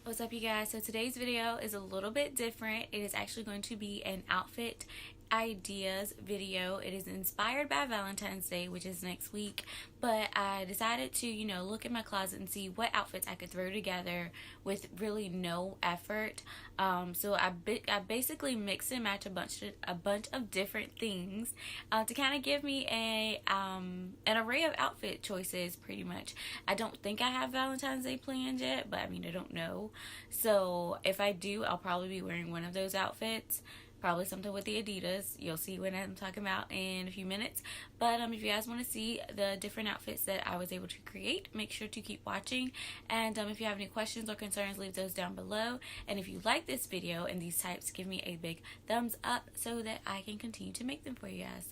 What's up, you guys? So today's video is a little bit different. It is actually going to be an outfit ideas video. It is inspired by Valentine's Day, which is next week, but I decided to look in my closet and see what outfits I could throw together with really no effort. So I basically mix and match a bunch of different things to kind of give me an array of outfit choices. Pretty much, I don't think I have Valentine's Day planned yet, but I mean, I don't know. So if I do, I'll probably be wearing one of those outfits. Probably something with the Adidas. You'll see what I'm talking about in a few minutes. But if you guys want to see the different outfits that I was able to create, make sure to keep watching. And if you have any questions or concerns, leave those down below. And if you like this video and these types, give me a big thumbs up so that I can continue to make them for you guys.